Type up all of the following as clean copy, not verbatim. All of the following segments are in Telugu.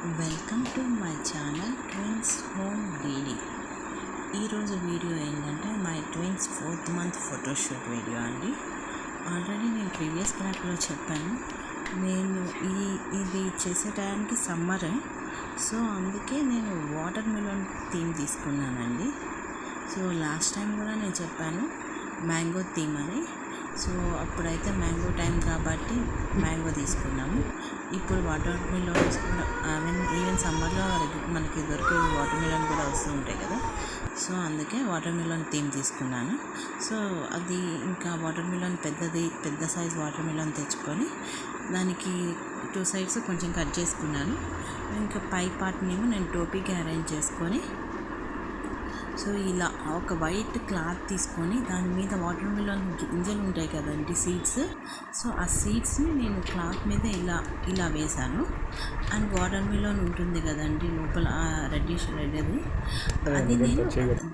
Welcome to my channel twins home daily. ఈరోజు వీడియో ఏంటంటే my twins 4th month photoshoot video అండి. ఆల్రెడీ నేను ప్రీవియస్ క్లాస్లో చెప్పాను, నేను ఇది చేసే టైంకి సమ్మర్, సో అందుకే నేను వాటర్ మిలన్ థీమ్ తీసుకున్నానండి. సో లాస్ట్ టైం కూడా నేను చెప్పాను మ్యాంగో థీమ్ అని. సో అప్పుడైతే మ్యాంగో టైం కాబట్టి మ్యాంగో తీసుకున్నాము. ఇప్పుడు వాటర్ మిలన్స్ కూడా ఈవెన్ సమ్మర్లో మనకి దొరికే వాటర్ మిలన్ కూడా వస్తూ ఉంటాయి కదా, సో అందుకే వాటర్ మిలన్ థీమ్ తీసుకున్నాను. సో అది ఇంకా వాటర్ మిలన్ పెద్ద సైజ్ వాటర్ మిలన్ తెచ్చుకొని దానికి 2 sides కొంచెం కట్ చేసుకున్నాను. ఇంకా పై పార్ట్నేమో నేను టోపీకి అరేంజ్ చేసుకొని, సో ఇలా ఒక వైట్ క్లాత్ తీసుకొని దాని మీద వాటర్ మిలన్ గింజలు ఉంటాయి కదండి, సీడ్స్. సో ఆ సీడ్స్ని నేను క్లాత్ మీద ఇలా వేశాను. అండ్ వాటర్ మిలన్ ఉంటుంది కదండి లోపల రెడ్డిష్ రెడ్, అది నేను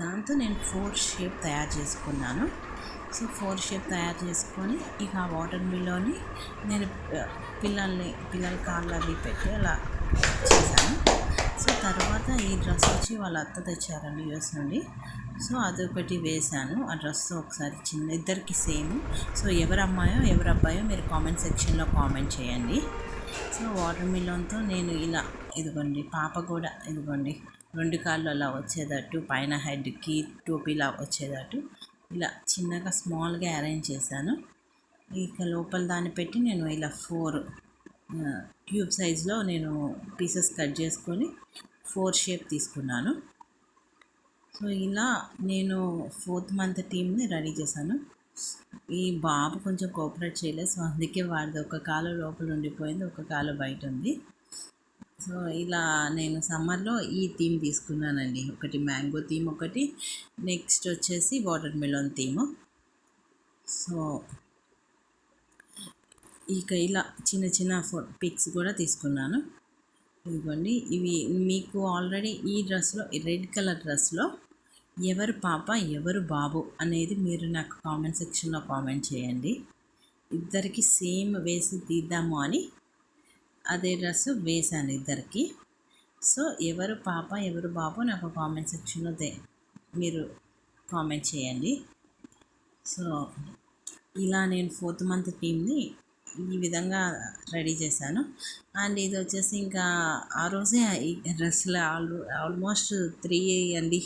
దాంతో నేను 4 షేప్ తయారు చేసుకున్నాను. సో 4 షేప్ తయారు చేసుకొని ఇక ఆ వాటర్ మిలన్ని నేను పిల్లల కాళ్ళు అవి పెట్టి అలా చేశాను. సో తర్వాత ఈ డ్రెస్ వచ్చి వాళ్ళ అత్త తెచ్చారండి యూఎస్ నుండి. సో అదొకటి వేశాను. ఆ డ్రెస్ ఒకసారి ఇద్దరికి సేమ్. సో ఎవరు అమ్మాయో ఎవరు అబ్బాయో మీరు కామెంట్ సెక్షన్లో కామెంట్ చేయండి. సో వాటర్ మిలన్తో నేను ఇలా ఇదిగోండి, పాప కూడా ఇదిగోండి 2 కాళ్ళు అలా వచ్చేటట్టు, పైన హెడ్కి టోపీలా వచ్చేటట్టు ఇలా చిన్నగా స్మాల్గా అరేంజ్ చేశాను. ఇక లోపల దాన్ని పెట్టి నేను ఇలా 4 క్యూబ్ సైజ్లో నేను పీసెస్ కట్ చేసుకొని 4 షేప్ తీసుకున్నాను. సో ఇలా నేను 4th month టీమ్ని రెడీ చేశాను. ఈ బాబు కొంచెం కోఆపరేట్ చేయలేదు, సో అందుకే వాడిది ఒక కాలు లోపల ఉండిపోయింది, ఒక కాలు బయట ఉంది. సో ఇలా నేను సమ్మర్లో ఈ థీమ్ తీసుకున్నానండి. ఒకటి మ్యాంగో థీమ్, ఒకటి నెక్స్ట్ వచ్చేసి వాటర్ మిలన్ థీము. సో ఇక ఇలా చిన్న పిక్స్ కూడా తీసుకున్నాను. ఇదిగోండి, ఇవి మీకు ఆల్రెడీ ఈ డ్రెస్లో, రెడ్ కలర్ డ్రెస్లో ఎవరు పాప ఎవరు బాబు అనేది మీరు నాకు కామెంట్ సెక్షన్లో కామెంట్ చేయండి. ఇద్దరికి సేమ్ వేసి తీద్దాము అని అదే డ్రెస్ వేశాను ఇద్దరికి. సో ఎవరు పాప ఎవరు బాబు నాకు కామెంట్ సెక్షన్లో మీరు కామెంట్ చేయండి. సో ఇలా నేను 4th month టీమ్ని ఈ విధంగా రెడీ చేశాను. అండ్ ఇది వచ్చేసి ఇంకా ఆ రోజే ఈ డ్రెస్లో ఆల్మోస్ట్ 3 అండి.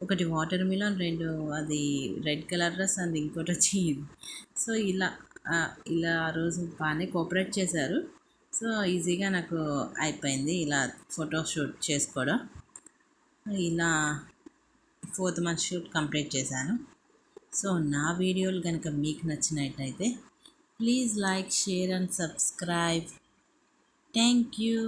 ఒకటి వాటర్ మిలన్, 2 అది రెడ్ కలర్ డ్రెస్, అండ్ ఇంకోటి వచ్చి సో ఇలా ఆ రోజు బాగానే కోఆపరేట్ చేశారు. సో ఈజీగా నాకు అయిపోయింది ఇలా ఫోటోషూట్ చేసుకోవడం. ఇలా 4th month షూట్ కంప్లీట్ చేశాను. సో నా వీడియోలు కనుక మీకు నచ్చినట్టయితే please like, share and subscribe. Thank you.